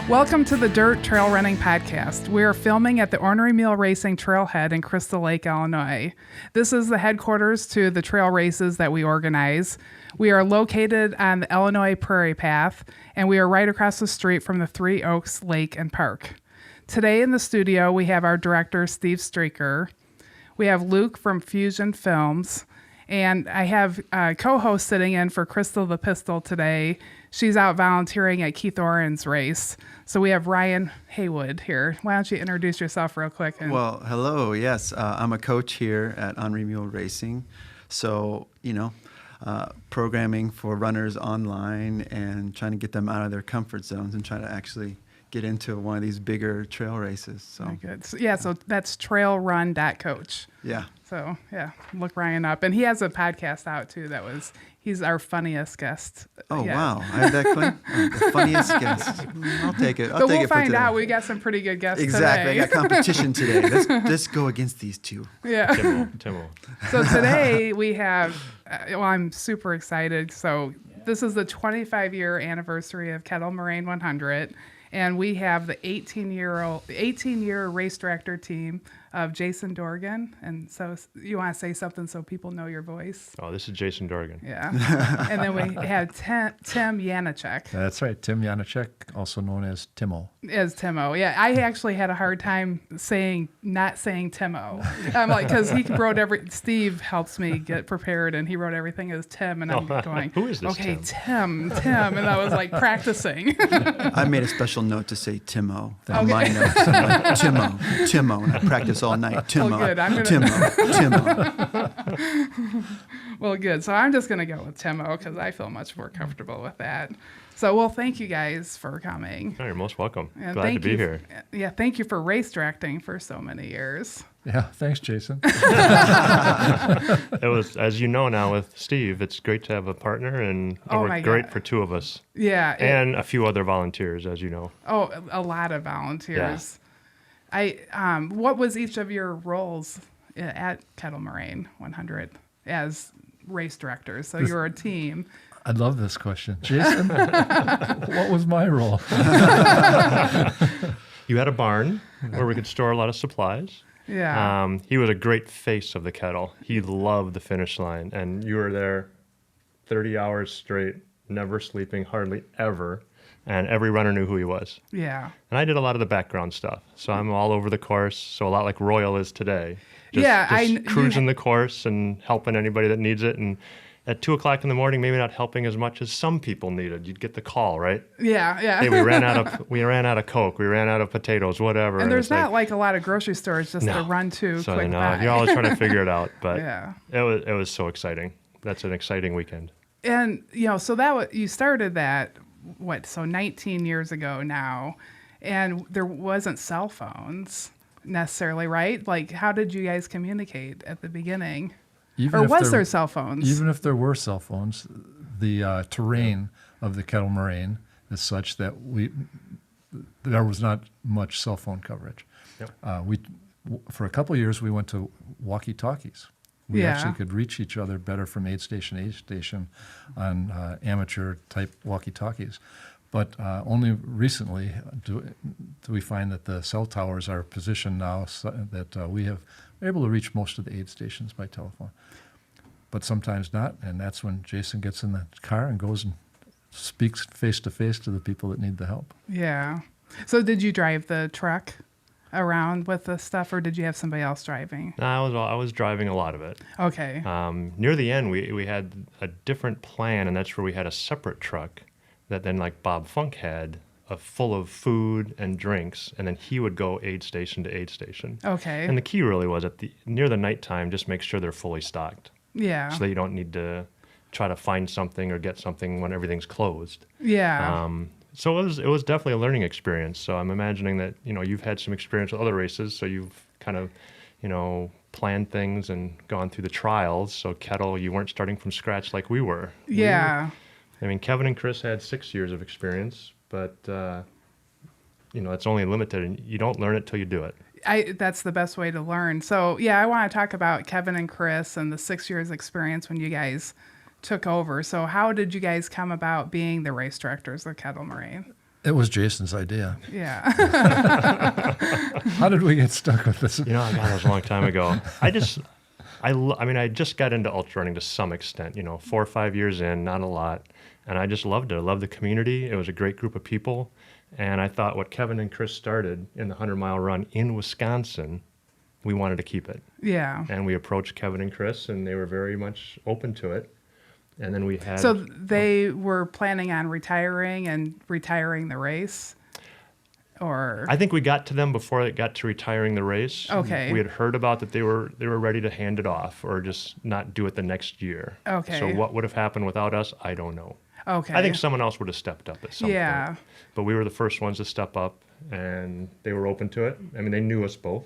Welcome to the Dirt Trail Running Podcast. We are filming at the Ornery Mule Racing Trailhead in Crystal Lake, Illinois. This is the headquarters to the trail races that we organize. We are located on the Illinois Prairie Path, and we are right across the street from the Three Oaks Lake and Park. Today in the studio, we have our director, Steve Streaker. We have Luke from Fusion Films, and I have a co-host sitting in for Crystal the Pistol today. She's out volunteering at Keith Oren's race. So we have Ryan Haywood here. Why don't you introduce yourself real quick? Well, hello. Yes, I'm a coach here at Ornery Mule Racing. So, programming for runners online and trying to get them out of their comfort zones and try to actually get into one of these bigger trail races. So very good. So that's trailrun.coach. Yeah. So look Ryan up. And he has a podcast out too he's our funniest guest. Oh, wow. I had that claim. The funniest guest. I'll take it. But we'll find out. We got some pretty good guests exactly. today. I got competition today. Let's go against these two. Yeah. Timo. So today we have, I'm super excited. So this is the 25-year anniversary of Kettle Moraine 100. And we have the 18-year race director team of Jason Dorgan. And so you want to say something so people know your voice? Oh, this is Jason Dorgan. Yeah. And then we have Tim Yanacheck. That's right. Tim Yanacheck, also known as Timo. As Timo. Yeah. I actually had a hard time not saying Timo. I'm like, because he wrote Steve helps me get prepared, and he wrote everything as Tim. And I'm going, who is this? Okay, Tim. And I was like practicing. I made a special note to say Timo on my notes. I'm like, Timo, and I practice all night. Timo, good. Timo. Well, good. So I'm just going to go with Timo because I feel much more comfortable with that. So, thank you guys for coming. Oh, you're most welcome. And Glad to be here. Thank you for race directing for so many years. Yeah, thanks, Jason. It was, as you know now with Steve, it's great to have a partner, and it worked great for two of us. Yeah. And a few other volunteers, as you know. Oh, a lot of volunteers. Yeah. What was each of your roles at Kettle Moraine 100 as race directors? So you're a team. I love this question. Jason, what was my role? You had a barn where we could store a lot of supplies. Yeah. He was a great face of the kettle. He loved the finish line, and you were there 30 hours straight, never sleeping, hardly ever, and every runner knew who he was. Yeah. And I did a lot of the background stuff, so I'm all over the course, so a lot like Royal is today. Just cruising the course and helping anybody that needs it, and at 2 o'clock in the morning, maybe not helping as much as some people needed. You'd get the call, right? Yeah. Hey, we ran out of Coke, we ran out of potatoes, whatever. And there's not like a lot of grocery stores just to run to quick by. You're always trying to figure it out, but yeah. It was so exciting. That's an exciting weekend. And so you started that 19 years ago now, and there wasn't cell phones necessarily, right? Like, how did you guys communicate at the beginning? Was there cell phones? Even if there were cell phones, the terrain of the Kettle Moraine is such that there was not much cell phone coverage. Yep. For a couple of years, we went to walkie-talkies. We actually could reach each other better from aid station to aid station on amateur-type walkie-talkies. But only recently do we find that the cell towers are positioned now so that we're able to reach most of the aid stations by telephone. But sometimes not, and that's when Jason gets in the car and goes and speaks face-to-face to the people that need the help. Yeah. So did you drive the truck around with the stuff, or did you have somebody else driving? No, I was driving a lot of it. Okay. Near the end, we had a different plan, and that's where we had a separate truck that then, like Bob Funk had, full of food and drinks, and then he would go aid station to aid station. Okay. And the key really was near the nighttime, just make sure they're fully stocked. Yeah. So that you don't need to try to find something or get something when everything's closed. Yeah. So it was definitely a learning experience. So I'm imagining that you've had some experience with other races, so you've kind of planned things and gone through the trials. So Kettle, you weren't starting from scratch like we were. Yeah. Kevin and Chris had 6 years of experience, but it's only limited, and you don't learn it till you do it. That's the best way to learn. So I want to talk about Kevin and Chris and the 6 years experience when you guys took over. So how did you guys come about being the race directors of Kettle Moraine? It was Jason's idea. Yeah. How did we get stuck with this? God, that was a long time ago. I just got into ultra running to some extent, 4 or 5 years in, not a lot. And I just loved it. I loved the community. It was a great group of people. And I thought what Kevin and Chris started in the 100-mile run in Wisconsin, we wanted to keep it. Yeah. And we approached Kevin and Chris, and they were very much open to it. And then we had... So they were planning on retiring the race? Or... I think we got to them before it got to retiring the race. Okay. We had heard about that they were ready to hand it off or just not do it the next year. Okay. So what would have happened without us, I don't know. Okay. I think someone else would have stepped up at some point. But we were the first ones to step up, and they were open to it. I mean, they knew us both.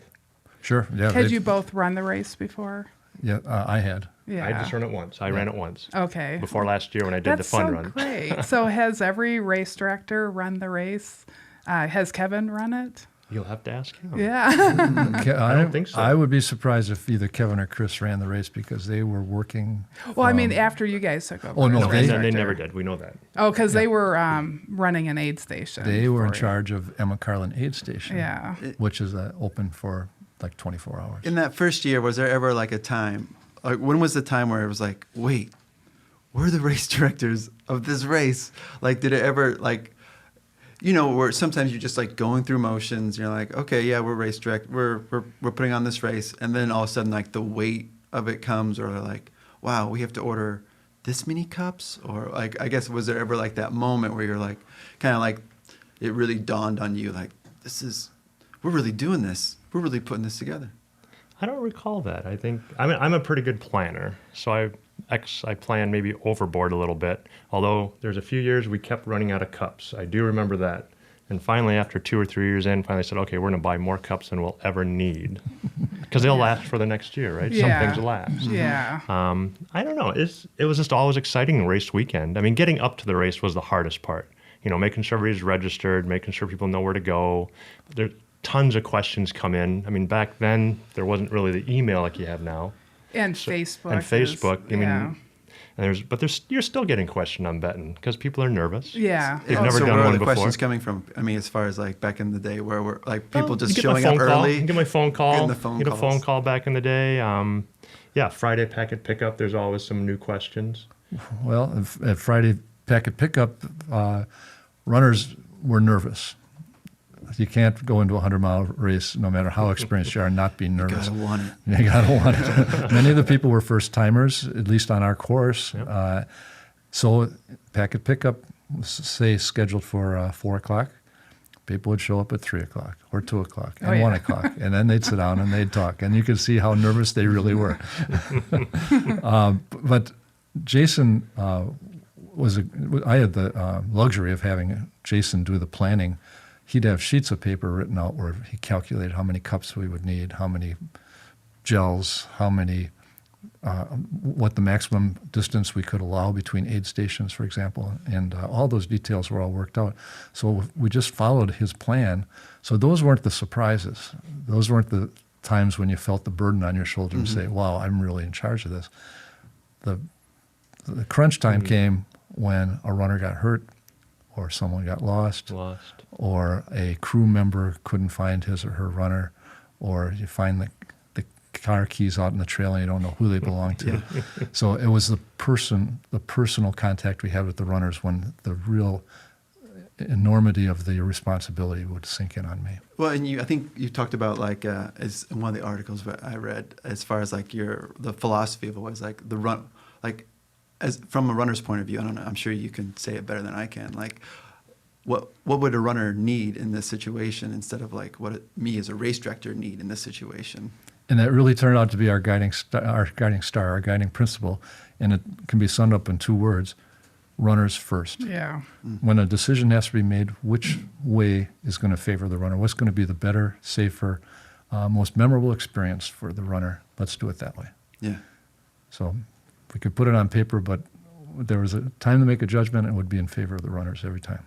Sure. Yeah. Had you both run the race before? Yeah, I had. Yeah. I just ran it once. I ran it once. Okay. Before last year when I did the fun run. That's so great. So has every race director run the race? Has Kevin run it? You'll have to ask him. Yeah. I don't think so. I would be surprised if either Kevin or Chris ran the race because they were working. Well, I mean, after you guys took over. Oh, no, they never did. We know that. Oh, because they were running an aid station. They were in charge of Emma Carlin Aid Station. Yeah. Which is open for like 24 hours. In that first year, was there ever like a time, like when was the time where it was like, wait, we're the race directors of this race? Like, did it ever like, where sometimes you're just like going through motions. You're like, okay, yeah, we're race direct. We're putting on this race, and then all of a sudden, like the weight of it comes, or like, wow, we have to order this many cups, or like, I guess was there ever like that moment where you're like, kind of like, it really dawned on you, like, we're really doing this. We're really putting this together. I don't recall that. I think I'm a pretty good planner, so I plan maybe overboard a little bit. Although there's a few years we kept running out of cups. I do remember that. And finally, after 2 or 3 years in, finally said, okay, we're going to buy more cups than we'll ever need. Because they'll last for the next year, right? Yeah. Some things last. Yeah. I don't know. It was just always exciting race weekend. I mean, getting up to the race was the hardest part. Making sure everybody's registered, making sure people know where to go. There tons of questions come in. I mean, back then, there wasn't really the email like you have now. And Facebook. You're still getting questioned on betting because people are nervous. Yeah. They've never done where one are the before. questions coming from? I mean, as far as like back in the day, where we're like people just You showing up early. You get my phone call. Getting the phone Get a calls. phone call back in the day. Friday packet pickup. There's always some new questions. Well, at Friday packet pickup, runners were nervous. You can't go into a 100-mile race, no matter how experienced you are, and not be nervous. You gotta want it. You gotta want it. Many of the people were first-timers, at least on our course. Yep. So packet pickup, say, scheduled for 4 o'clock. People would show up at 3 o'clock or 2 o'clock and 1 o'clock, and then they'd sit down and they'd talk, and you could see how nervous they really were. But Jason I had the luxury of having Jason do the planning. He'd have sheets of paper written out where he calculated how many cups we would need, how many gels, what the maximum distance we could allow between aid stations, for example, and all those details were all worked out. So we just followed his plan. So those weren't the surprises. Those weren't the times when you felt the burden on your shoulder and say, wow, I'm really in charge of this. The crunch time came when a runner got hurt, or someone got lost, or a crew member couldn't find his or her runner, or you find the car keys out in the trail and you don't know who they belong to. So it was the personal contact we had with the runners when the real enormity of the responsibility would sink in on me. Well, and I think you talked about like as in one of the articles that I read, as far as like the philosophy of it was like the run, like as from a runner's point of view. I don't know. I'm sure you can say it better than I can. Like, what would a runner need in this situation instead of like what me as a race director need in this situation? And that really turned out to be our guiding principle, and it can be summed up in 2 words: runners first. Yeah. When a decision has to be made, which way is going to favor the runner? What's going to be the better, safer, most memorable experience for the runner? Let's do it that way. Yeah. So we could put it on paper, but there was a time to make a judgment, and it would be in favor of the runners every time.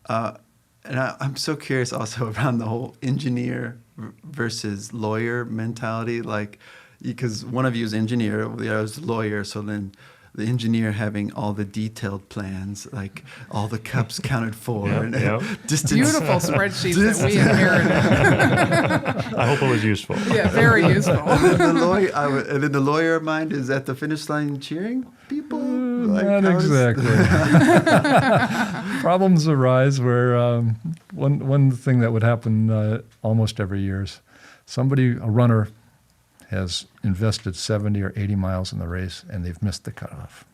And I'm so curious also around the whole engineer versus lawyer mentality, like, because one of you is engineer, the other is lawyer, so then the engineer having all the detailed plans, like all the cups counted for, and distance. Beautiful spreadsheets that we inherited. I hope it was useful. Yeah, very useful. And then the lawyer of mine is at the finish line cheering people. Not exactly. Problems arise where one thing that would happen almost every year is a runner has invested 70 or 80 miles in the race, and they've missed the cutoff.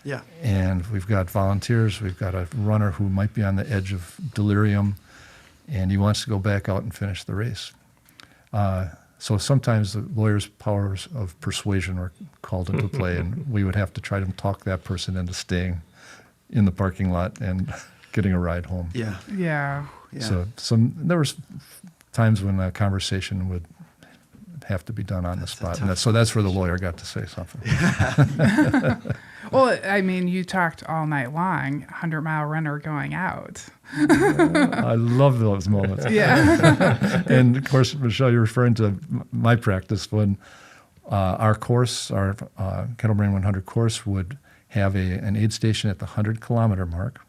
Yeah. And we've got volunteers. We've got a runner who might be on the edge of delirium, and he wants to go back out and finish the race. So sometimes the lawyer's powers of persuasion are called into play, and we would have to try to talk that person into staying in the parking lot and getting a ride home. Yeah. Yeah. Yeah. So there was times when a conversation would have to be done on the spot. And so that's where the lawyer got to say something. Well, I mean, you talked all night long, 100-mile runner going out. I love those moments. Yeah. And, of course, Michelle, you're referring to my practice when our course, our Kettle Moraine 100 course, would have an aid station at the 100-kilometer mark.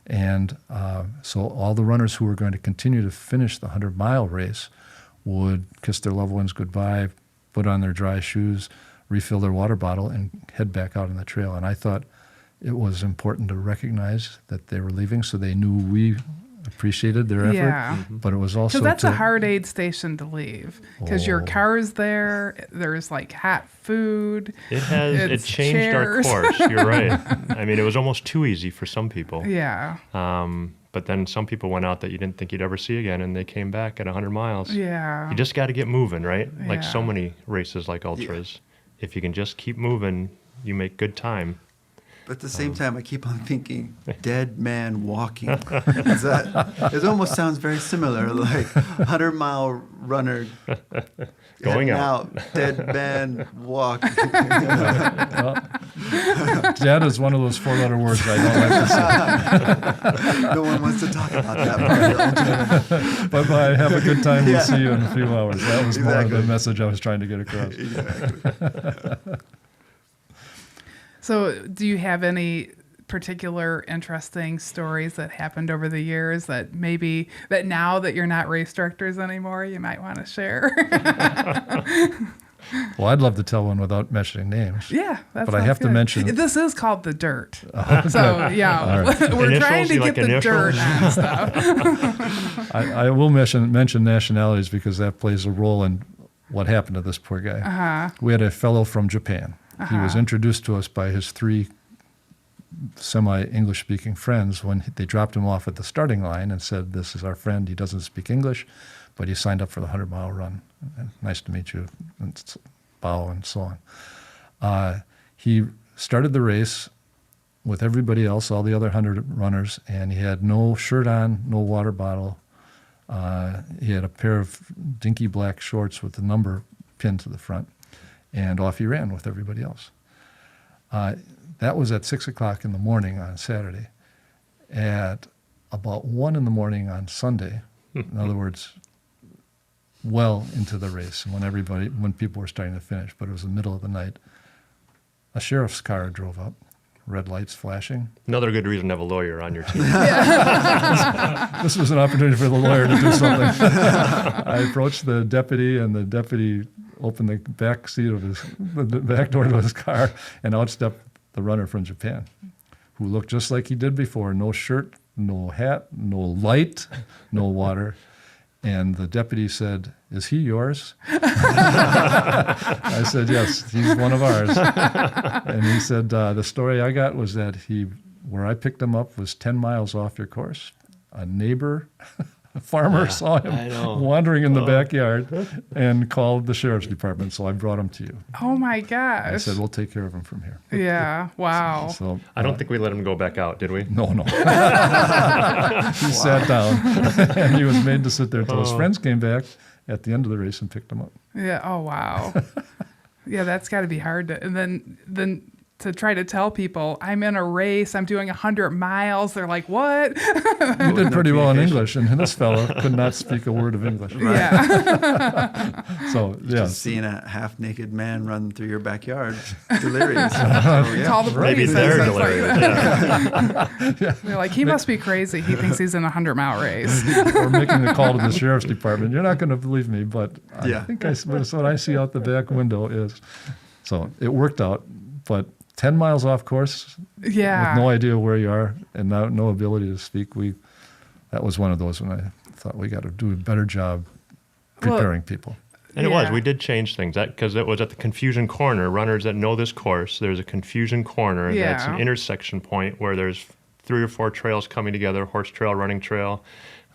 And so all the runners who were going to continue to finish the 100-mile race would kiss their loved ones goodbye, put on their dry shoes, refill their water bottle, and head back out on the trail. And I thought it was important to recognize that they were leaving so they knew we appreciated their effort. Yeah. But it was also because that's a hard aid station to leave because your car's there. There's like hot food. It changed chairs. our course. You're right. I mean, it was almost too easy for some people. Yeah. But then some people went out that you didn't think you'd ever see again, and they came back at 100 miles. Yeah. You just got to get moving, right? Like Yeah. so many races like Ultras. Yeah. If you can just keep moving, you make good time. But at the same time, I keep on thinking, dead man walking. It almost sounds very similar, like 100-mile runner going out. Dead man walking. Dead is one of those four-letter words I don't like to say. No one wants to talk about that part. Bye-bye. Have a good time. We'll see you in a few hours. That was more of the message I was trying to get across. Exactly. So do you have any particular interesting stories that happened over the years that maybe that now that you're not race directors anymore, you might want to share? Well, I'd love to tell one without mentioning names. Yeah, but I have to mention this is called The Dirt. So yeah, right. we're trying to get the dirt on stuff. I will mention nationalities because that plays a role in what happened to this poor guy. Uh-huh. We had a fellow from Japan. Uh-huh. He was introduced to us by his three semi-English speaking friends when they dropped him off at the starting line and said, "This is our friend. He doesn't speak English, but he signed up for the 100-mile run. And nice to meet you," and bow and so on. He started the race with everybody else, all the other 100 runners, and he had no shirt on, no water bottle. He had a pair of dinky black shorts with the number pinned to the front, and off he ran with everybody else. That was at 6 o'clock in the morning on Saturday. At about 1 in the morning on Sunday, in other words, well into the race, when people were starting to finish, but it was the middle of the night, a sheriff's car drove up, red lights flashing. Another good reason to have a lawyer on your team. This was an opportunity for the lawyer to do something. I approached the deputy, and the deputy opened the back seat of the back door to his car, and out stepped the runner from Japan, who looked just like he did before. No shirt, no hat, no light, no water. And the deputy said, "Is he yours?" I said, "Yes, he's one of ours." And he said, "The story I got was that where I picked him up was 10 miles off your course. A neighbor, a farmer saw him wandering in the backyard and called the sheriff's department. So I brought him to you." Oh my gosh. I said, "We'll take care of him from here." Yeah. Wow. So I don't think we let him go back out, did we? No. He sat down, and he was made to sit there until his friends came back at the end of the race and picked him up. Yeah. Oh wow. Yeah, that's got to be hard to. And then to try to tell people I'm in a race, I'm doing 100 miles. They're like, what? You did pretty well in English, and this fellow could not speak a word of English. Right. Yeah. So, yeah. Just seeing a half-naked man run through your backyard, delirious. So, yeah. Call the police. Maybe they're That's like delirious. that. Yeah. They're like, he must be crazy. He thinks he's in a 100-mile race. Or making the call to the sheriff's department. You're not going to believe me, but I Yeah. think that's what I see out the back window is. So it worked out, but 10 miles off course, Yeah. with no idea where you are and no ability to speak, that was one of those when I thought we got to do a better job preparing people. And it was. We did change things because it was at the confusion corner. Runners that know this course, there's a confusion corner. Yeah. That's an intersection point where there's 3 or 4 trails coming together, horse trail, running trail,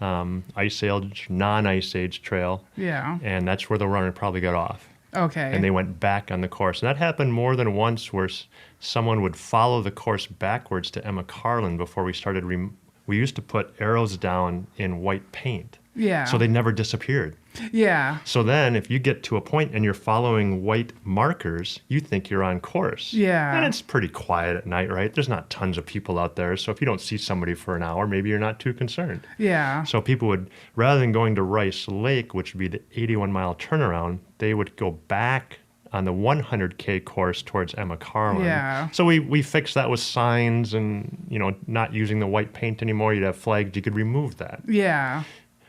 ice age, non-ice age trail. Yeah. And that's where the runner probably got off. Okay. And they went back on the course. And that happened more than once where someone would follow the course backwards to Emma Carlin before we started. We used to put arrows down in white paint. Yeah. So they never disappeared. Yeah. So then if you get to a point and you're following white markers, you think you're on course. Yeah. And it's pretty quiet at night, right? There's not tons of people out there. So if you don't see somebody for an hour, maybe you're not too concerned. Yeah. So people would, rather than going to Rice Lake, which would be the 81-mile turnaround, they would go back on the 100K course towards Emma Carlin. Yeah. So we fixed that with signs and, not using the white paint anymore. You'd have flags. You could remove that. Yeah.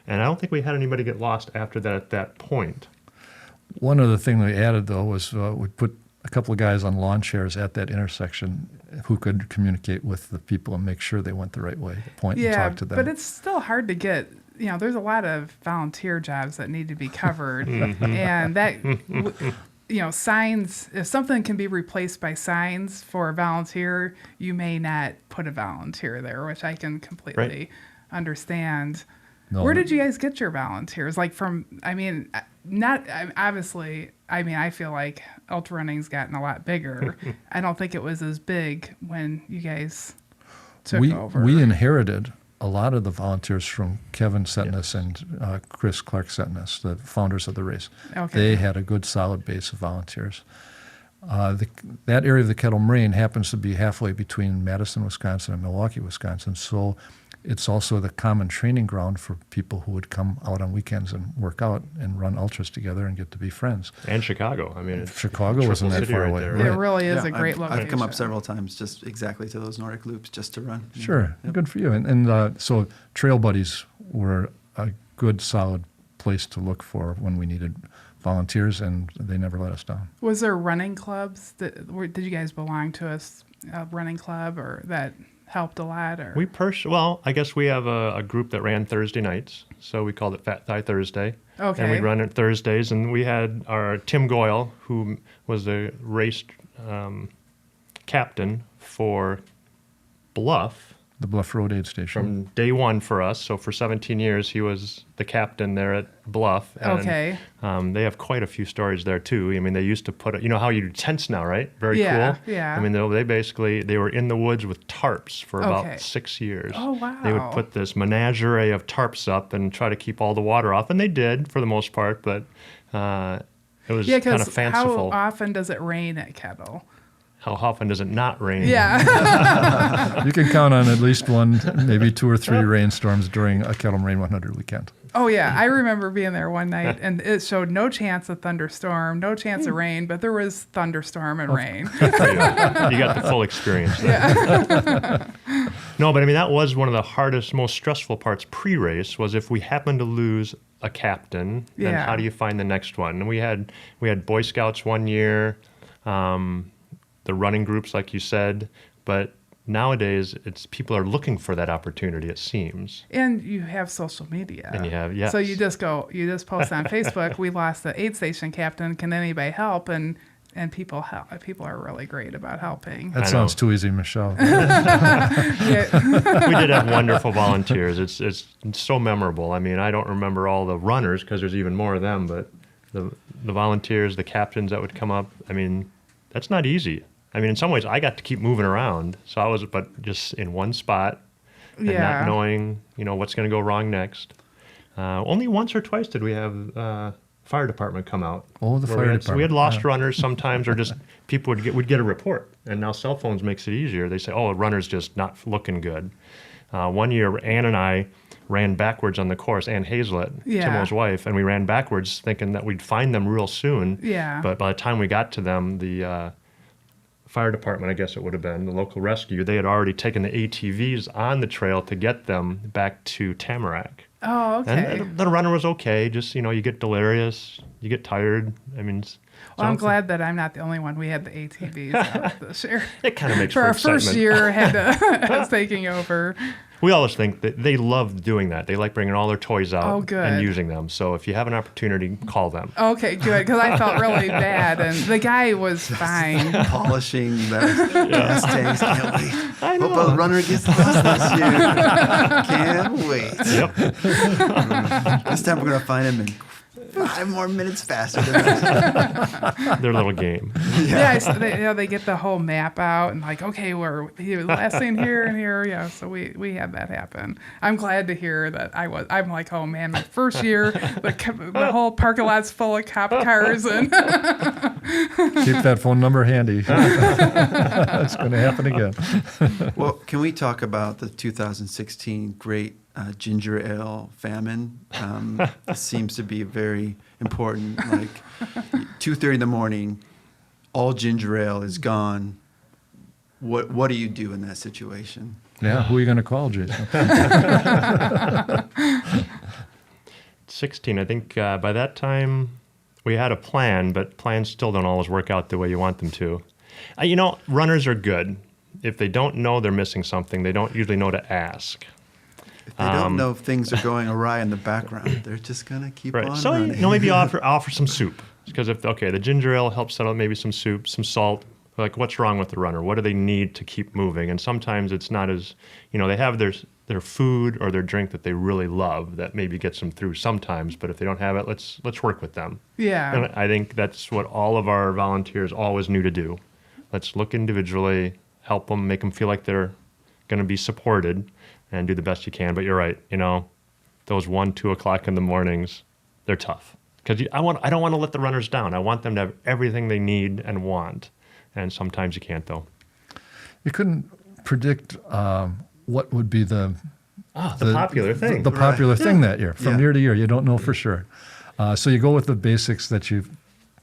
And I don't think we had anybody get lost after that at that point. One other thing we added, though, was we put a couple of guys on lawn chairs at that intersection who could communicate with the people and make sure they went the right way, point and talk to them. But it's still hard to get, there's a lot of volunteer jobs that need to be covered. And that, signs, if something can be replaced by signs for a volunteer, you may not put a volunteer there, which I can completely understand. No. Where did you guys get your volunteers? Like obviously, I feel like ultra running's gotten a lot bigger. I don't think it was as big when you guys took over. We inherited a lot of the volunteers from Kevin Setness and Chris Clark Setness, the founders of the race. Okay. They had a good solid base of volunteers. That area of the Kettle Moraine happens to be halfway between Madison, Wisconsin and Milwaukee, Wisconsin. So it's also the common training ground for people who would come out on weekends and work out and run ultras together and get to be friends. And Chicago. Chicago wasn't that far away. Right It really is a great location. I've come up several times just exactly to those Nordic loops just to run. Sure, good for you. And so Trail Buddies were a good, solid place to look for when we needed volunteers, and they never let us down. Was there running clubs? Did you guys belong to a running club or that helped a lot? Or I guess we have a group that ran Thursday nights, so we called it Fat Thigh Thursday. Okay. And we'd run it Thursdays, and we had our Tim Goyle, who was the race captain for Bluff. The Bluff Road Aid Station. From day one for us. So for 17 years, he was the captain there at Bluff. And, okay. They have quite a few stories there, too. They used to put it, how you do tents now, right? Very cool. Yeah. They were in the woods with tarps for about 6 years. Oh, wow. They would put this menagerie of tarps up and try to keep all the water off. And they did for the most part, but it was kind of fanciful. How often does it rain at Kettle? How often does it not rain? Yeah. You can count on at least one, maybe 2 or 3 rainstorms during a Kettle Moraine 100 weekend. Oh, yeah. I remember being there one night, and it showed no chance of thunderstorm, no chance of rain, but there was thunderstorm and rain. You got the full experience there. Yeah. No, but that was one of the hardest, most stressful parts pre-race was if we happened to lose a captain, then how do you find the next one? And we had Boy Scouts one year, the running groups, like you said, but nowadays people are looking for that opportunity, it seems. And you have social media. And you have, yes. So you just post on Facebook, we lost the aid station captain, can anybody help? And people help. People are really great about helping. That sounds too easy, Michelle. We did have wonderful volunteers. It's so memorable. I don't remember all the runners because there's even more of them, but the volunteers, the captains that would come up, that's not easy. In some ways, I got to keep moving around, so I was, but just in one spot, and not knowing, what's going to go wrong next. Only once or twice did we have fire department come out. Oh, the fire department. So we had lost runners sometimes, or just people would get a report. And now cell phones makes it easier. They say, oh, a runner's just not looking good. One year, Ann and I ran backwards on the course, Ann Heaslett, Timo's wife, and we ran backwards thinking that we'd find them real soon. Yeah. But by the time we got to them, the fire department, I guess it would have been, the local rescue, they had already taken the ATVs on the trail to get them back to Tamarack. Oh, okay. And the runner was okay. Just, you get delirious, you get tired. I mean, well, I'm glad that I'm not the only one. We had the ATVs out this year. It kind of makes for our excitement. first year, I was taking over. We always think that they love doing that. They like bringing all their toys out good. and using them. So if you have an opportunity, call them. Okay, good, because I felt really bad, and the guy was fine. Polishing those gas tanks. Can't wait. I know. Hope a runner gets lost this year. Can't wait. Yep. This time we're going to find him in 5 more minutes faster than that. Their little game. Yeah, they get the whole map out and like, okay, he was last seen here and here. Yeah, so we had that happen. I'm glad to hear that I'm like, oh man, my first year, the whole parking lot's full of cop cars and keep that phone number handy. It's going to happen again. Well, can we talk about the 2016 great ginger ale famine? It seems to be very important. Like 2:30 in the morning, all ginger ale is gone. What do you do in that situation? Yeah, who are you going to call, Jason? 16, I think by that time we had a plan, but plans still don't always work out the way you want them to. Runners are good. If they don't know they're missing something, they don't usually know to ask. If they don't know if things are going awry in the background, they're just going to keep on So, running. maybe offer some soup. Because the ginger ale helps settle maybe some soup, some salt. Like, what's wrong with the runner? What do they need to keep moving? And sometimes it's not as, they have their food or their drink that they really love that maybe gets them through sometimes. But if they don't have it, let's work with them. yeah. And I think that's what all of our volunteers always knew to do. Let's look individually, help them, make them feel like they're going to be supported, and do the best you can. But you're right, those 1, 2 o'clock in the mornings, they're tough. Because I don't want to let the runners down. I want them to have everything they need and want. And sometimes you can't, though. You couldn't predict what would be the popular thing. The popular thing that year. From year to year, you don't know for sure. So you go with the basics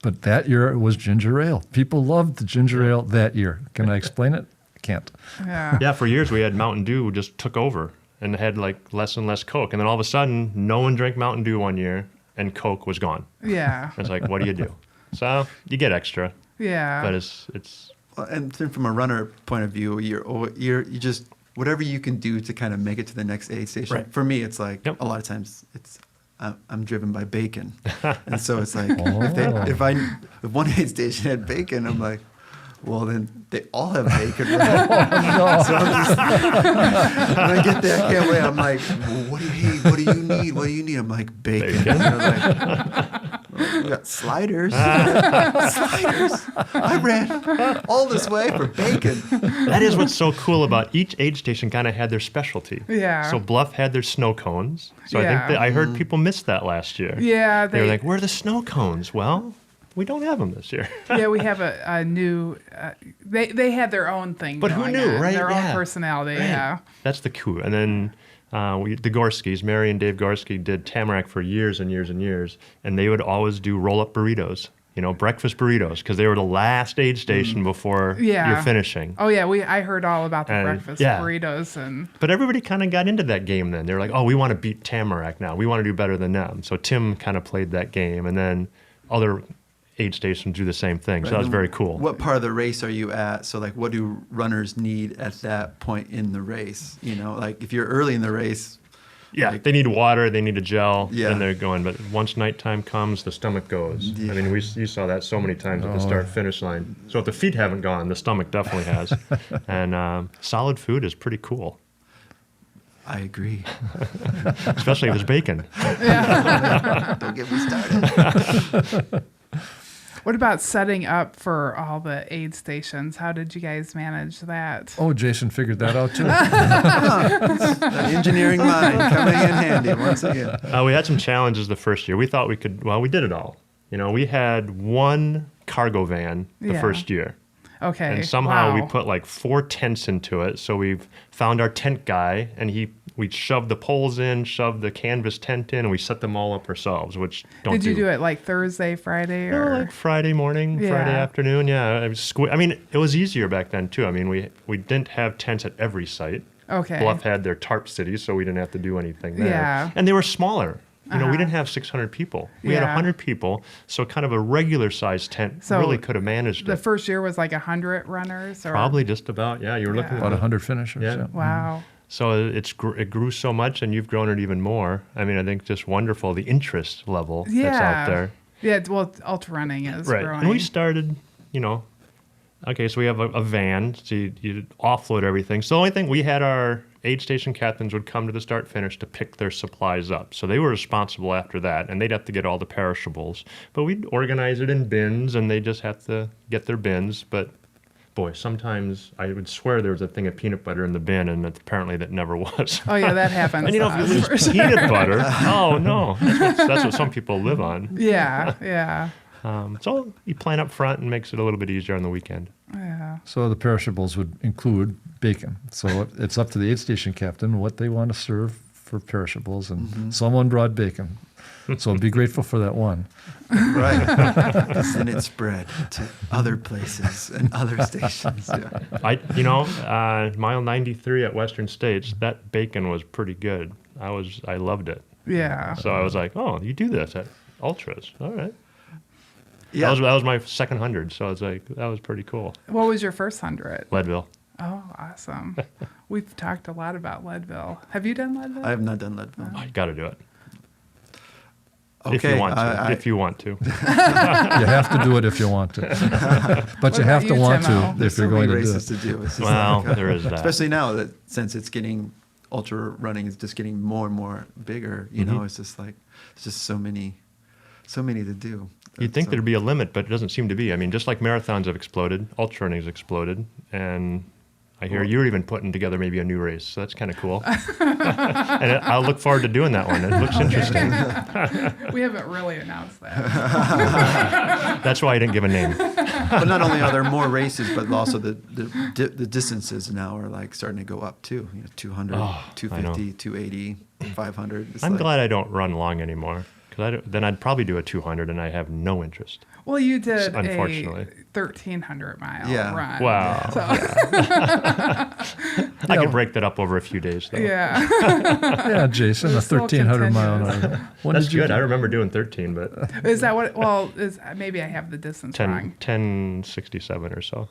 but that year it was ginger ale. People loved the ginger ale that year. Can I explain it? Can't. Yeah. Yeah, for years we had Mountain Dew just took over and had like less and less Coke. And then all of a sudden, no one drank Mountain Dew one year and Coke was gone. Yeah. It's like, what do you do? So you get extra. Yeah. But it's Well, and then from a runner point of view, you just whatever you can do to kind of make it to the next aid station. Right. For me, it's like a lot of times I'm driven by bacon, and so it's like if one aid station had bacon, I'm like, well, then they all have bacon. Right? So I'm just, when I get there, I can't wait. I'm like, well, what do you need? What do you need? What do you need? I'm like, bacon. And they're like, well, we got sliders. Sliders. I ran all this way for bacon. That is what's so cool about each aid station kind of had their specialty. Yeah. So Bluff had their snow cones. So I think I heard people miss that last year. Yeah. They were like, where are the snow cones? Well, we don't have them this year. Yeah, we have a new. They had their own thing. But who going knew, on, right? Their Yeah. own personality. Right. Yeah. That's the coup. And then the Gorskys, Mary and Dave Gorski, did Tamarack for years and years and years, and they would always do roll-up burritos. Breakfast burritos, because they were the last aid station before you're finishing. Oh yeah, I heard all about the breakfast burritos and. But everybody kind of got into that game then. They were like, oh, we want to beat Tamarack now. We want to do better than them. So Tim kind of played that game, and then other aid stations do the same thing. So that was very cool. What part of the race are you at? So like, what do runners need at that point in the race? Like if you're early in the race. Yeah, they need water, they need a gel, Yeah. and they're going. But once nighttime comes, the stomach goes. Yeah. I mean, you saw that so many times at the start-finish line. So if the feet haven't gone, the stomach definitely has. And solid food is pretty cool. I agree. Especially if it's bacon. Yeah. Don't get me started. What about setting up for all the aid stations? How did you guys manage that? Oh, Jason figured that out too. The engineering mind coming in handy once again. We had some challenges the first year. We thought we could, we did it all. We had one cargo van the first year. Okay. And somehow we put like 4 tents into it. So we've found our tent guy, and we shoved the poles in, shoved the canvas tent in, and we set them all up ourselves, which Did you do it like Thursday, Friday? No, or like Friday morning, Friday afternoon. Yeah. It was easier back then too. I mean, we didn't have tents at every site. Okay. Bluff had their tarp cities, so we didn't have to do anything there. Yeah. And they were smaller. We didn't have 600 people. We had 100 people, so kind of a regular sized tent really could have managed the it. The first year was like 100 runners? Or? Probably just about, you were looking at about 100 finishers. Yeah. Wow. So it grew so much, and you've grown it even more. I mean, I think just wonderful, the interest level that's out there. Yeah, well, ultra running is growing. And we started, okay, so we have a van, so you offload everything. So the only thing, we had our aid station captains would come to the start finish to pick their supplies up. So they were responsible after that, and they'd have to get all the perishables. But we'd organize it in bins, and they just have to get their bins. But boy, sometimes I would swear there was a thing of peanut butter in the bin, and apparently that never was. Oh, yeah, that happens. And if you lose peanut butter, oh no, that's what some people live on. Yeah. So you plan up front and makes it a little bit easier on the weekend. Yeah. So the perishables would include bacon. So it's up to the aid station captain what they want to serve for perishables, and someone brought bacon. So be grateful for that one. Right. Then it spread to other places and other stations. Yeah. Mile 93 at Western States, that bacon was pretty good. I loved it. Yeah. So I was like, oh, you do this at Ultras. All right. Yeah. That was my second 100, so I was like, that was pretty cool. What was your first 100? Leadville. Oh, awesome. We've talked a lot about Leadville. Have you done Leadville? I have not done Leadville. Oh, you got to do it. Okay. If you want to. You have to do it if you want to. But you have to want Timo? to if you're going to do races it. to do. It's just Well, there is that. Especially now that since it's getting ultra running is just getting more and more bigger. You know, it's just like it's just so many to do. You'd think there'd be a limit, but it doesn't seem to be. I mean, just like marathons have exploded, ultra running has exploded, and I hear you're even putting together maybe a new race, so that's kind of cool. And I'll look forward to doing that one. It looks interesting. We haven't really announced that. That's why I didn't give a name. But not only are there more races, but also the distances now are like starting to go up too. 200, 250, 280, 500. I'm glad I don't run long anymore. Because then I'd probably do a 200, and I have no interest. Well, you did unfortunately. a 1,300-mile run. Wow. So. I could break that up over a few days, though. Yeah. Yeah, Jason, a 1,300-mile run. That's good. I remember doing 13, but... Is that what... Well, maybe I have the distance wrong. 1067 or so.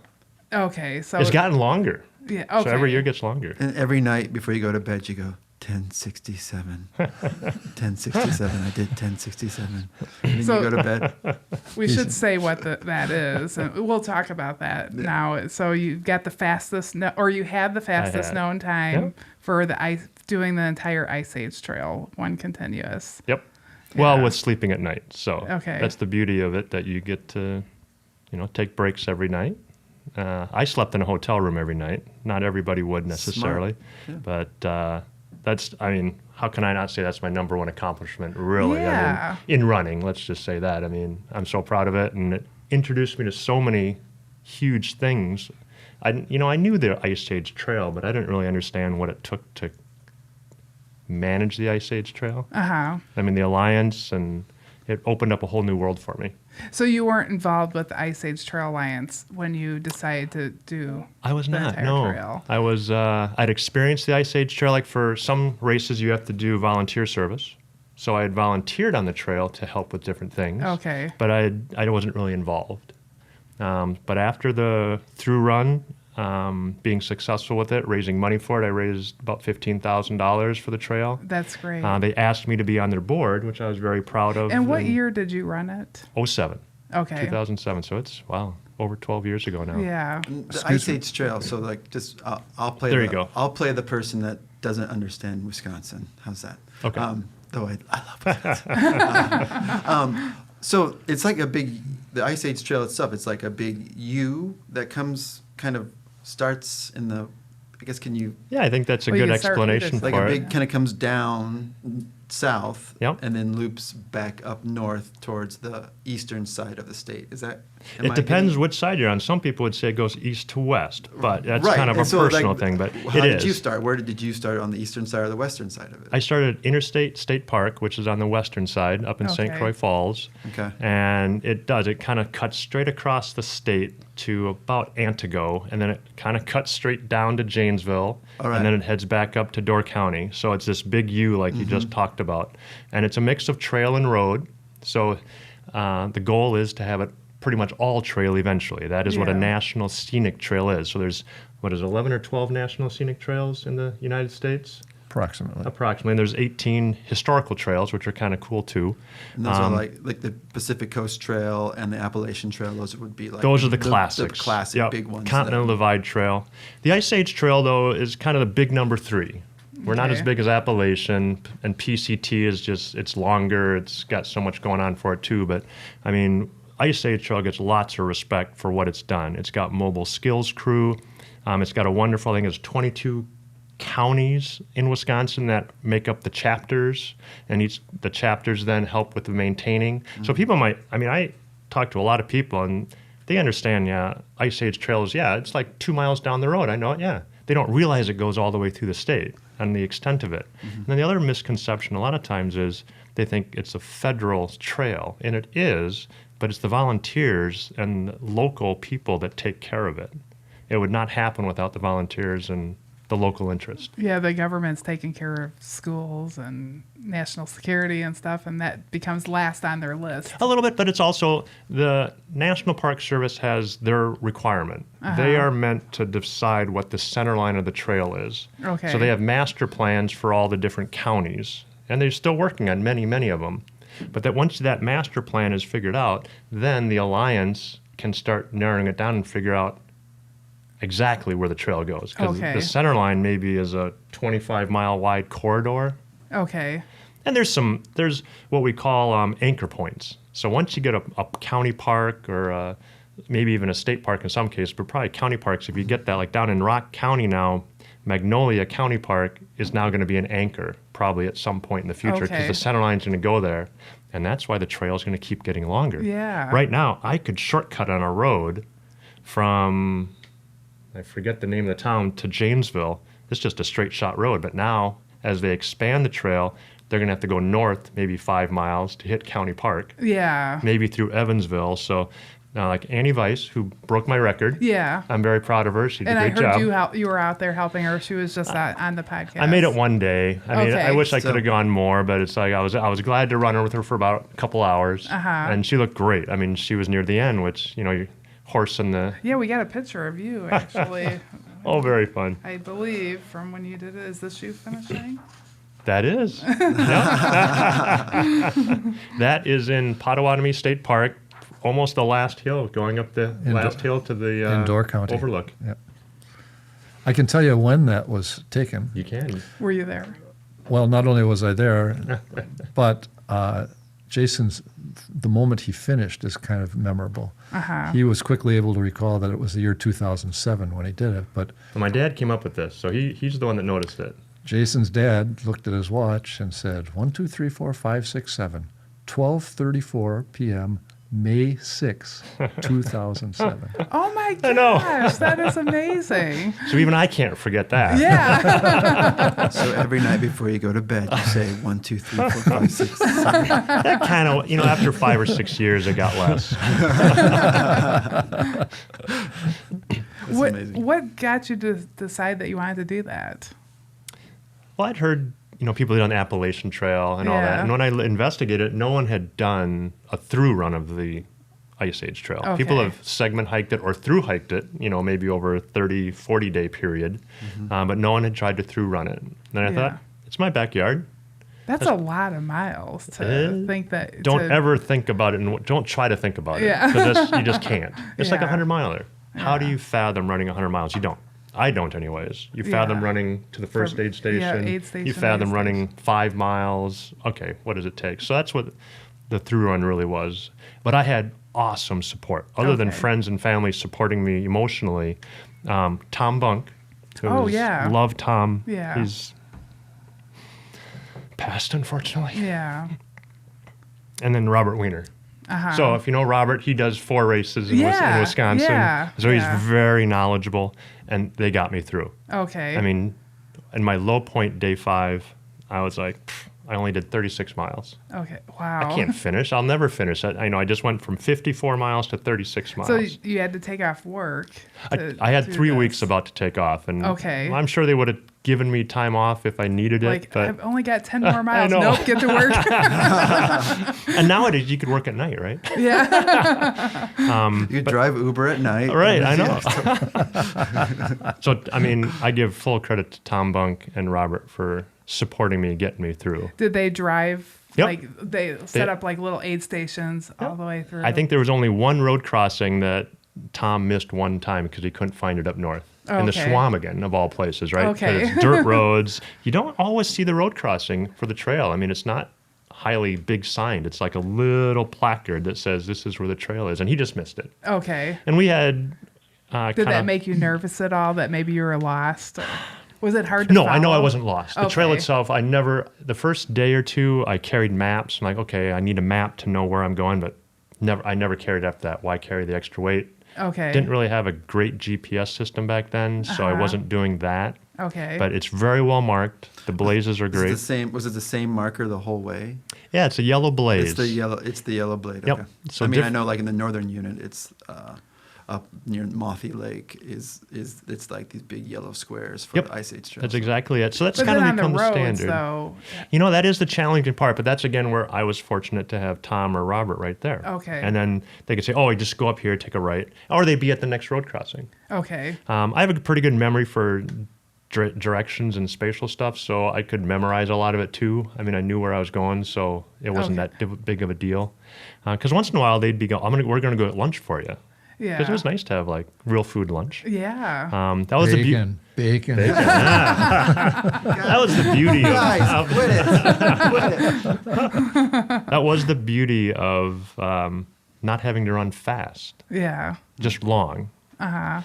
Okay, so... It's gotten longer. Yeah, okay. So every year gets longer. And every night before you go to bed, you go, 1067. 1067. I did 1067. And then you go to bed. We should say what that is. And we'll talk about that now. So you've got the fastest, you had the fastest known time for doing the entire Ice Age Trail, one continuous. Yep. Well, with sleeping at night. So okay. That's the beauty of it, that you get to, take breaks every night. I slept in a hotel room every night. Not everybody would necessarily, but how can I not say that's my number one accomplishment, really? Yeah. I mean, in running, let's just say that. I mean, I'm so proud of it, and it introduced me to so many huge things. I knew the Ice Age Trail, but I didn't really understand what it took to manage the Ice Age Trail. Uh-huh. I mean, the Alliance, and it opened up a whole new world for me. So you weren't involved with the Ice Age Trail Alliance when you decided to do I was the not, entire no. trail? I was, I'd experienced the Ice Age Trail. Like for some races, you have to do volunteer service. So I had volunteered on the trail to help with different things. Okay. But I wasn't really involved. But after the through run, being successful with it, raising money for it, I raised about $15,000 for the trail. That's great. They asked me to be on their board, which I was very proud of. And what year did you run it? 2007. Okay. 2007. So it's, over 12 years ago now. Yeah. The Ice Age Trail. So like, just I'll play. There you go. I'll play the person that doesn't understand Wisconsin. How's that? Okay. Though I love Wisconsin. So it's like a big the Ice Age Trail itself, it's like a big U that starts in the, I guess, can you? Yeah, I think that's a good explanation for it. Like a big kind of comes down south Yep. and then loops back up north towards the eastern side of the state. Is that? It depends which side you're on. Some people would say it goes east to west, but that's kind of a personal thing. But how did you start? Where did you start, on the eastern side or the western side of it? I started at Interstate State Park, which is on the western side, up in St. Croix Falls. Okay. And it kind of cuts straight across the state to about Antigo, and then it kind of cuts straight down to Janesville, and then it heads back up to Door County. So it's this big U like you just talked about. And it's a mix of trail and road. So the goal is to have it pretty much all trail eventually. That is what a national scenic trail is. So there's, 11 or 12 national scenic trails in the United States? Approximately. And there's 18 historical trails, which are kind of cool too. And those are like the Pacific Coast Trail and the Appalachian Trail. Those would be like those are the classics. The classic big ones. Continental Divide Trail. The Ice Age Trail, though, is kind of the big number 3. We're not as big as Appalachian, and PCT is just, it's longer. It's got so much going on for it too. But I mean, Ice Age Trail gets lots of respect for what it's done. It's got mobile skills crew. It's got a wonderful, I think it's 22 counties in Wisconsin that make up the chapters, and the chapters then help with the maintaining. So people I talk to a lot of people, and they understand, Ice Age Trail is, it's like 2 miles down the road. I know it, They don't realize it goes all the way through the state and the extent of it. And then the other misconception a lot of times is they think it's a federal trail, and it is, but it's the volunteers and local people that take care of it. It would not happen without the volunteers and the local interest. Yeah, the government's taking care of schools and national security and stuff, and that becomes last on their list. A little bit, but it's also the National Park Service has their requirement. They are meant to decide what the center line of the trail is. Okay. So they have master plans for all the different counties, and they're still working on many, many of them. But that once that master plan is figured out, then the Alliance can start narrowing it down and figure out exactly where the trail goes. Because the center line maybe is a 25-mile wide corridor. Okay. And there's what we call anchor points. So once you get a county park or maybe even a state park in some cases, but probably county parks, if you get that, like down in Rock County now, Magnolia County Park is now going to be an anchor probably at some point in the future, because the center line's going to go there. And that's why the trail is going to keep getting longer. Yeah. Right now, I could shortcut on a road from, I forget the name of the town, to Janesville. It's just a straight shot road. But now, as they expand the trail, they're going to have to go north maybe 5 miles to hit County Park. Yeah. Maybe through Evansville. So like Annie Weiss, who broke my record. Yeah. I'm very proud of her. She did a great job. And I heard you were out there helping her. She was just on the podcast. I made it one day. I mean, I wish I could have gone more, but it's like I was glad to run her with her for about a couple hours. And she looked great. I mean, she was near the end, which, you're horse in the... Yeah, we got a picture of you, actually. Oh, very fun. I believe from when you did it. Is this you finishing? That is. That is in Potawatomi State Park, almost the last hill, going up the last hill to the Door County overlook. Yep. I can tell you when that was taken. You can. Were you there? Well, not only was I there, but Jason's, the moment he finished is kind of memorable. He was quickly able to recall that it was the year 2007 when he did it. But my dad came up with this, so he's the one that noticed it. Jason's dad looked at his watch and said, 1, 2, 3, 4, 5, 6, 7, 12:34 p.m., May 6, 2007. Oh my gosh, that is amazing. So even I can't forget that. Yeah. So every night before you go to bed, you say 1, 2, 3, 4, 5, 6, 7. That kind of, after 5 or 6 years, it got less. What got you to decide that you wanted to do that? Well, I'd heard, people did on the Appalachian Trail and all that. And when I investigated, no one had done a through run of the Ice Age Trail. Okay. People have segment hiked it or through hiked it, maybe over a 30, 40-day period. But no one had tried to through run it. And then I thought, it's my backyard. That's a lot of miles to think that. Don't ever think about it, and don't try to think about it. Because you just can't. It's like a 100-miler. How do you fathom running 100 miles? You don't. I don't anyways. You fathom running to the first aid station. Aid station. You fathom running 5 miles. Okay, what does it take? So that's what the through run really was. But I had awesome support. Other than friends and family supporting me emotionally, Tom Bunk, love Tom. Yeah. He's passed, unfortunately. Yeah. And then Robert Wiener. So if you know Robert, he does 4 races in Wisconsin. Yeah. So he's very knowledgeable, and they got me through. Okay. I mean, in my low point, day 5, I was like, I only did 36 miles. Okay. Wow. I can't finish. I'll never finish. I just went from 54 miles to 36 miles. So you had to take off work. I had 3 weeks about to take off, and I'm sure they would have given me time off if I needed it. But I've only got 10 more miles. Nope, get to work. And nowadays you could work at night, right? Yeah. You drive Uber at night. Right, I know. So, I mean, I give full credit to Tom Bunk and Robert for supporting me and getting me through. Did they drive? Yep. Like they set up like little aid stations all the way through? I think there was only one road crossing that Tom missed one time because he couldn't find it up north. In the Swamigan, of all places, right? Okay. Because it's dirt roads. You don't always see the road crossing for the trail. I mean, it's not highly big signed. It's like a little placard that says this is where the trail is. And he just missed it. Okay. And we had... Did that make you nervous at all that maybe you were lost? Or was it hard to No, follow? I know I wasn't lost. The trail itself, the first day or two, I carried maps. I'm like, okay, I need a map to know where I'm going, but I never carried after that. Why carry the extra weight? Okay. Didn't really have a great GPS system back then, so I wasn't doing that. Okay. But it's very well marked. The blazes are great. Was it the same marker the whole way? Yeah, it's a yellow blaze. It's the yellow blade. Yep. Okay. So I know like in the northern unit, it's up near Mothy Lake it's like these big yellow squares for the Ice Age trails. That's exactly it. So that's but kind then of become on the the roads, standard. Though, that is the challenging part, but that's again where I was fortunate to have Tom or Robert right there. Okay. And then they could say, oh, you just go up here, take a right, or they'd be at the next road crossing. Okay. I have a pretty good memory for directions and spatial stuff, so I could memorize a lot of it too. I mean, I knew where I was going, so it wasn't that big of a deal. Because once in a while they'd be going, we're going to go at lunch for you. Yeah. Because it was nice to have like real food lunch. Yeah. That was bacon. That was the beauty of Guys, quit it. that was the beauty of not having to run fast. Yeah. Just long. The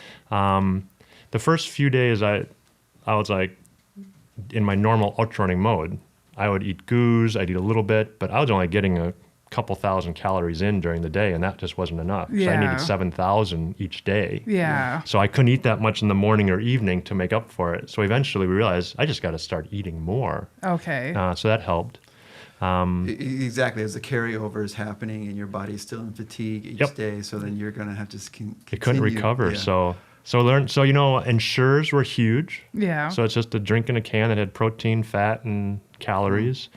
first few days I was like in my normal ultra running mode. I would eat goose, I'd eat a little bit, but I was only getting a couple thousand calories in during the day, and that just wasn't enough. So I needed 7,000 each day. Yeah. So I couldn't eat that much in the morning or evening to make up for it. So eventually we realized I just got to start eating more. Okay. So that helped. Exactly. As the carryover is happening and your body's still in fatigue each day, so then you're going to have to continue. It couldn't recover. Yeah. So Ensures were huge. Yeah. So it's just a drink in a can that had protein, fat, and calories.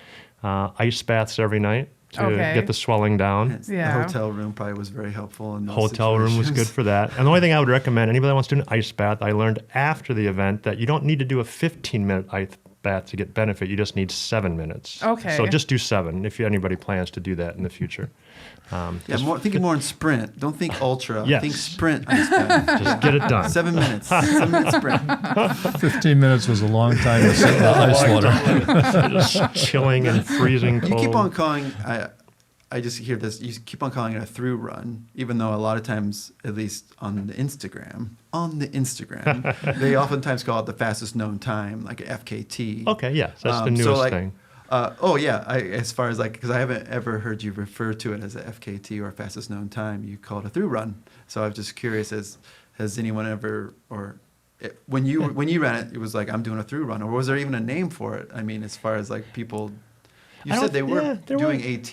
Ice baths every night to get the swelling down. The hotel room probably was very helpful. Hotel room was good for that. And the only thing I would recommend, anybody that wants to do an ice bath, I learned after the event that you don't need to do a 15-minute ice bath to get benefit. You just need 7 minutes. Okay. So just do 7 if anybody plans to do that in the future. Thinking more in sprint. Don't think ultra. Yes. Think sprint ice bath. Just get it done. 7 minutes. 7 minute sprint. 15 minutes was a long time to sit in the ice water. Just chilling and freezing cold. You keep on calling, I just hear this, you keep on calling it a through run, even though a lot of times, at least on the Instagram, they oftentimes call it the fastest known time, like a FKT. Okay, yeah, so that's the newest thing. As far as because I haven't ever heard you refer to it as a FKT or fastest known time. You call it a through run. So I'm just curious, has anyone ever, when you ran it, it was like, I'm doing a through run, or was there even a name for it? I mean, as far as people, you said they were doing AT,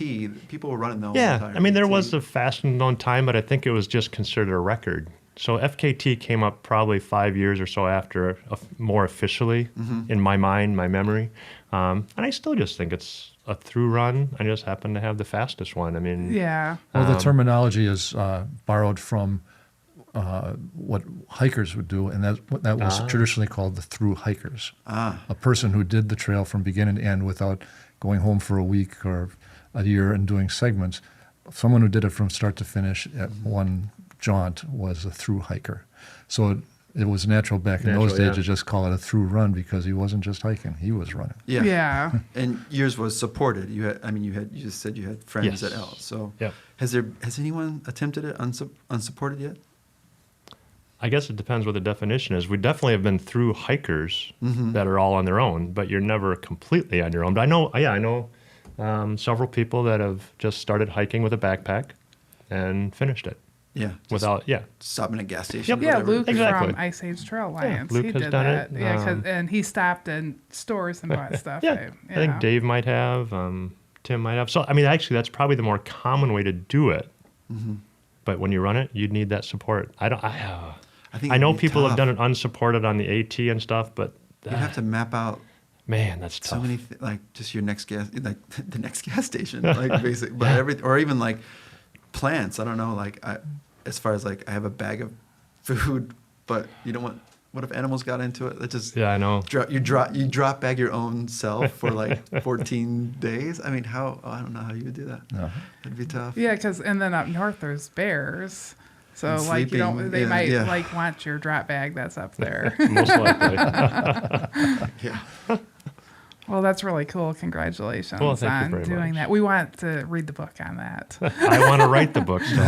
people were running the whole time. Yeah, I mean, there was a fast known time, but I think it was just considered a record. So FKT came up probably 5 years or so after, more officially, in my mind, my memory. And I still just think it's a through run. I just happen to have the fastest one. I mean, well, the terminology is borrowed from what hikers would do, and that was traditionally called the through hikers. A person who did the trail from beginning to end without going home for a week or a year and doing segments. Someone who did it from start to finish at one jaunt was a through hiker. So it was natural back in those days to just call it a through run because he wasn't just hiking; he was running. Yeah. And yours was supported. You just said you had friends at L. So has anyone attempted it unsupported yet? I guess it depends what the definition is. We definitely have been through hikers that are all on their own, but you're never completely on your own. But I know several people that have just started hiking with a backpack and finished it. Yeah. Without, stopping at a gas station. Yeah, Luke from Ice Age Trail Alliance. Luke he has did done that. it. Yeah, and he stopped in stores and bought stuff. I think Dave might have, Tim might have. So, I mean, actually, that's probably the more common way to do it. Mm-hmm. But when you run it, you'd need that support. I know people have done it unsupported on the AT and stuff, but you'd have to map out. Man, that's tough. So many, just your next gas, like the next gas station, like basically, but or even like plants. I don't know, as far as I have a bag of food, but you don't want. What if animals got into it? That just I know. You drop bag your own self for 14 days. I mean, I don't know how you would do that. No. That'd be tough. Yeah, and then up north there's bears. So they might want your drop bag that's up there. Most likely. Yeah. Well, that's really cool. Congratulations on doing that. We want to read the book on that. I want to write the book still.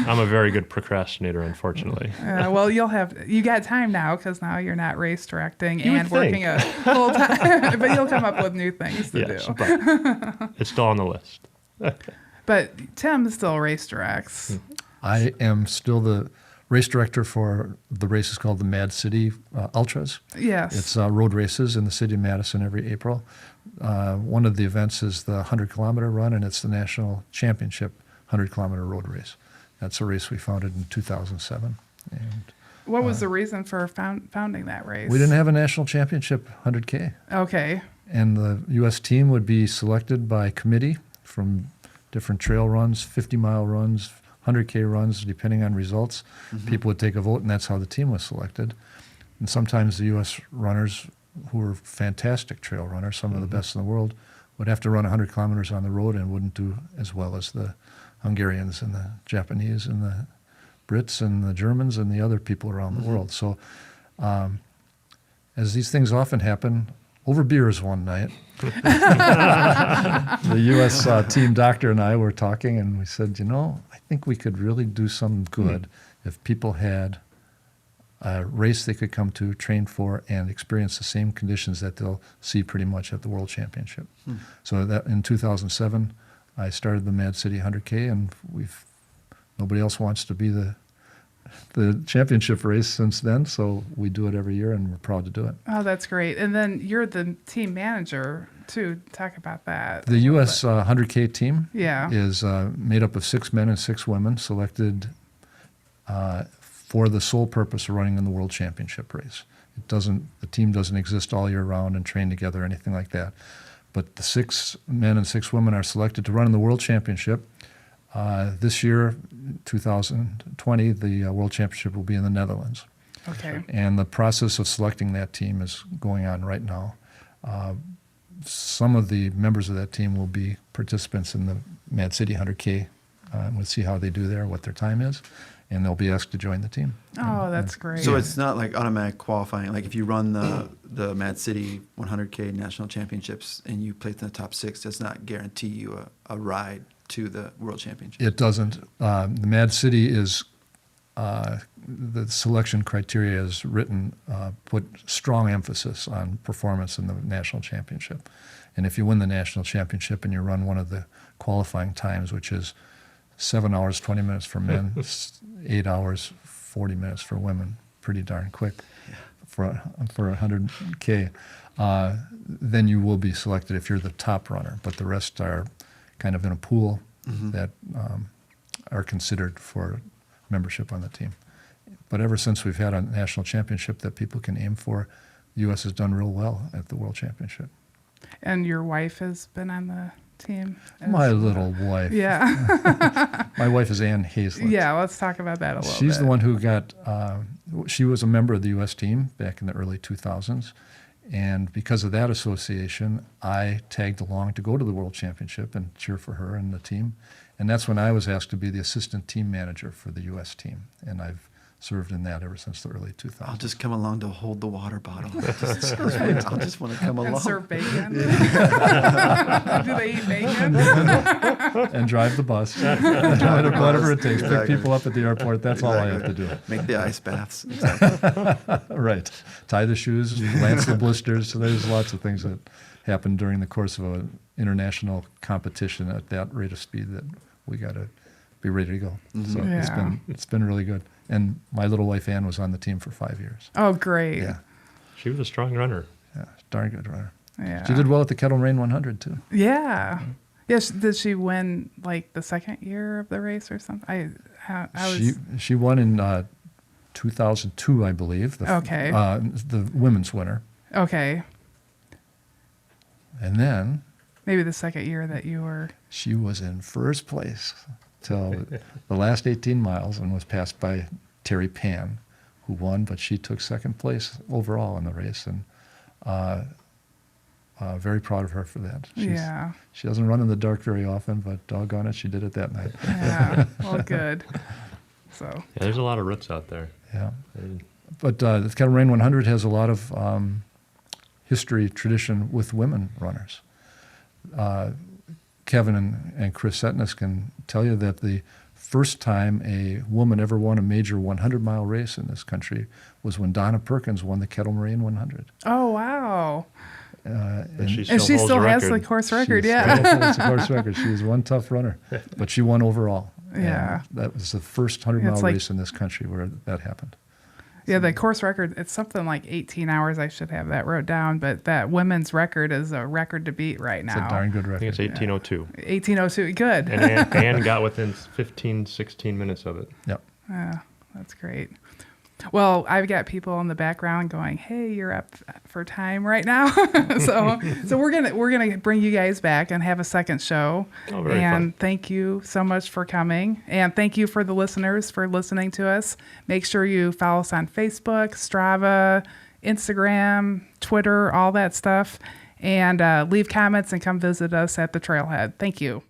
I'm a very good procrastinator, unfortunately. Well, you got time now because now you're not race directing and working a full time, but you'll come up with new things to do. But it's still on the list. But Tim still race directs. I am still the race director for the races called the MadCity Ultras. Yes. It's road races in the city of Madison every April. One of the events is the 100-kilometer run, and it's the national championship 100-kilometer road race. That's a race we founded in 2007. And what was the reason for founding that race? We didn't have a national championship 100K. Okay. And the U.S. team would be selected by committee from different trail runs, 50-mile runs, 100K runs, depending on results. Mm-hmm. People would take a vote, and that's how the team was selected. And sometimes the U.S. runners, who were fantastic trail runners, some of the best in the world, would have to run 100 kilometers on the road and wouldn't do as well as the Hungarians and the Japanese and the Brits and the Germans and the other people around the world. So as these things often happen, over beers one night, the U.S. team doctor and I were talking, and we said, I think we could really do something good if people had a race they could come to, train for, and experience the same conditions that they'll see pretty much at the World Championship. So that in 2007, I started the MadCity 100K, and nobody else wants to be the championship race since then, so we do it every year, and we're proud to do it. Oh, that's great. And then you're the team manager, too. Talk about that. The U.S. 100K team Yeah. is made up of 6 men and 6 women selected for the sole purpose of running in the World Championship race. The team doesn't exist all year round and train together or anything like that. But the 6 men and 6 women are selected to run in the World Championship. This year, 2020, the World Championship will be in the Netherlands. Okay. And the process of selecting that team is going on right now. Some of the members of that team will be participants in the MadCity 100K. We'll see how they do there, what their time is, and they'll be asked to join the team. Oh, that's great. So it's not like automatic qualifying. Like if you run the MadCity 100K national championships and you place in the top 6, does not guarantee you a ride to the World Championship. It doesn't. The MadCity is, the selection criteria is written, put strong emphasis on performance in the national championship. And if you win the national championship and you run one of the qualifying times, which is 7 hours, 20 minutes for men, 8 hours, 40 minutes for women, pretty darn quick for 100K, then you will be selected if you're the top runner. But the rest are kind of in a pool that are considered for membership on the team. But ever since we've had a national championship that people can aim for, the U.S. has done real well at the World Championship. And your wife has been on the team? My little wife. Yeah. My wife is Ann Heaslett. Yeah, let's talk about that a little bit. She's the one who got, she was a member of the U.S. team back in the early 2000s. And because of that association, I tagged along to go to the World Championship and cheer for her and the team. And that's when I was asked to be the assistant team manager for the U.S. team. And I've served in that ever since the early 2000s. I'll just come along to hold the water bottle. I'll just want to come along. And serve bacon. Do they eat bacon? And drive the bus. Whatever it takes. Pick people up at the airport. That's all I have to do. Make the ice baths. Exactly. Right. Tie the shoes, lance the blisters. So there's lots of things that happen during the course of an international competition at that rate of speed that we got to be ready to go. Mm-hmm. So it's been really good. And my little wife Ann was on the team for 5 years. Oh, great. Yeah. She was a strong runner. Yeah, darn good runner. Yeah. She did well at the Kettle Moraine 100 too. Yeah. Yeah. Did she win like the second year of the race or something? She won in 2002, I believe. Okay. The women's winner. Okay. And then maybe the second year that you were. She was in first place till the last 18 miles and was passed by Terry Pan, who won, but she took second place overall in the race, and very proud of her for that. She doesn't run in the dark very often, but doggone it, she did it that night. Yeah, well, good. So. Yeah, there's a lot of roots out there. Yeah, but the Kettle Moraine 100 has a lot of history, tradition with women runners. Kevin and Chris Setnes can tell you that the first time a woman ever won a major 100-mile race in this country was when Donna Perkins won the Kettle Moraine 100. Oh, wow. And she still has the course record, She still holds the course record. She was one tough runner, but she won overall. Yeah. And that was the first 100-mile race in this country where that happened. Yeah, the course record, it's something like 18 hours. I should have that wrote down, but that women's record is a record to beat right now. It's a darn good record. I think it's 18:02. 18:02, good. And Ann got within 15, 16 minutes of it. Yep. Yeah, that's great. Well, I've got people in the background going, "Hey, you're up for time right now." so we're gonna bring you guys back and have a second show. Oh, very and fun. Thank you so much for coming, and thank you for the listeners for listening to us. Make sure you follow us on Facebook, Strava, Instagram, Twitter, all that stuff, and leave comments and come visit us at the Trailhead. Thank you.